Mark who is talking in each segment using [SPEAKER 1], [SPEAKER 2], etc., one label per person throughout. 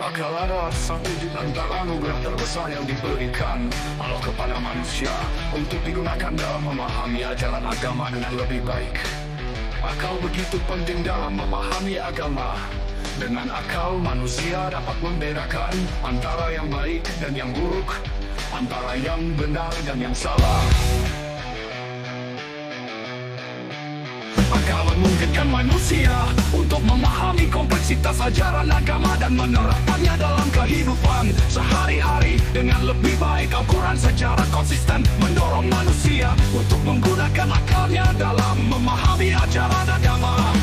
[SPEAKER 1] Akal adalah satu di antara anugerah terbesar yang diberikan Allah kepada manusia untuk digunakan dalam memahami ajaran agama dengan lebih baik. Akal begitu penting dalam memahami agama. Dengan akal, manusia dapat membedakan antara yang baik dan yang buruk, antara yang benar dan yang salah. Akal memungkinkan manusia untuk memahami kompleksitas ajaran agama dan menerapkannya dalam kehidupan sehari-hari dengan lebih baik. Al-Quran secara konsisten mendorong manusia untuk menggunakan akalnya dalam memahami ajaran agama.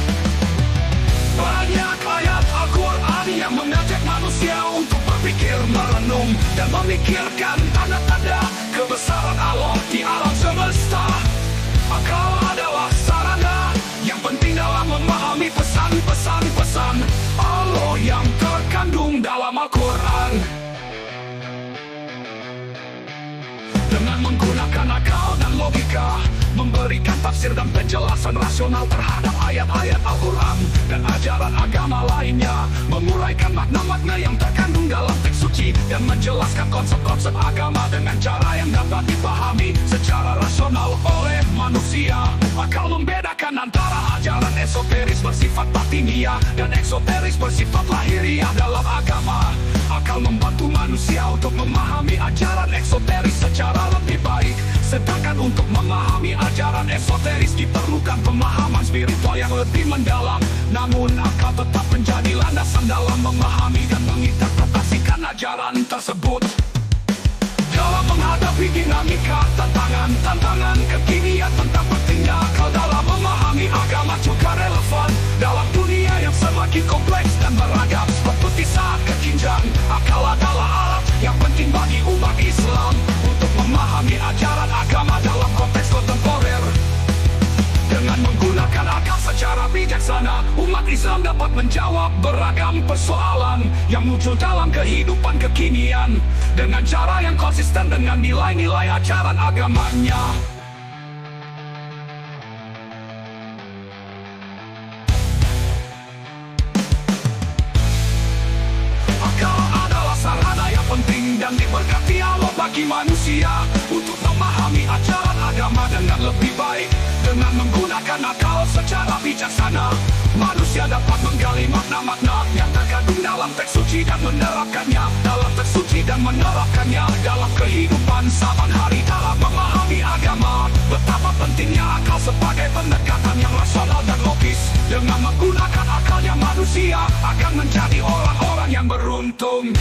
[SPEAKER 1] Banyak ayat Al-Quran yang mengajak manusia untuk berpikir, merenung, dan memikirkan tanda-tanda kebesaran Allah di alam semesta. Akal adalah sarana yang penting dalam memahami pesan-pesan Allah yang terkandung dalam Al-Quran. Dengan menggunakan akal dan logika, memberikan tafsir dan penjelasan rasional terhadap ayat-ayat Al-Quran dan ajaran agama lainnya, menguraikan makna-makna yang terkandung dalam teks suci dan menjelaskan konsep-konsep agama dengan cara yang dapat dipahami secara rasional oleh manusia. Akal membedakan antara ajaran esoteris bersifat batiniah dan eksoteris bersifat lahiriah dalam agama. Akal membantu manusia untuk memahami ajaran eksoteris secara lebih baik, sedangkan untuk memahami ajaran esoteris diperlukan pemahaman spiritual yang lebih mendalam. Namun akal tetap menjadi landasan dalam memahami dan menginterpretasikan ajaran tersebut. Dalam menghadapi dinamika tantangan kekinian, tentang pentingnya akal dalam memahami agama juga relevan dalam dunia yang semakin kompleks dan beragam. Seperti saat kekinian, akal adalah alat yang penting bagi umat Islam untuk memahami ajaran agama dalam konteks kontemporer. Dengan menggunakan akal secara bijaksana, umat Islam dapat menjawab beragam persoalan yang muncul dalam kehidupan kekinian dengan cara yang konsisten dengan nilai-nilai ajaran agamanya. Akal adalah sarana yang penting dan diberkati Allah bagi manusia untuk memahami ajaran agama dengan lebih baik. Dengan menggunakan akal secara bijaksana, manusia dapat menggali makna-makna yang terkandung dalam teks suci dan menerapkannya dalam kehidupan sehari-hari. Dalam memahami agama, betapa pentingnya akal sebagai pendekatan yang rasional dan logis. Dengan menggunakan akalnya, manusia akan menjadi orang-orang yang beruntung.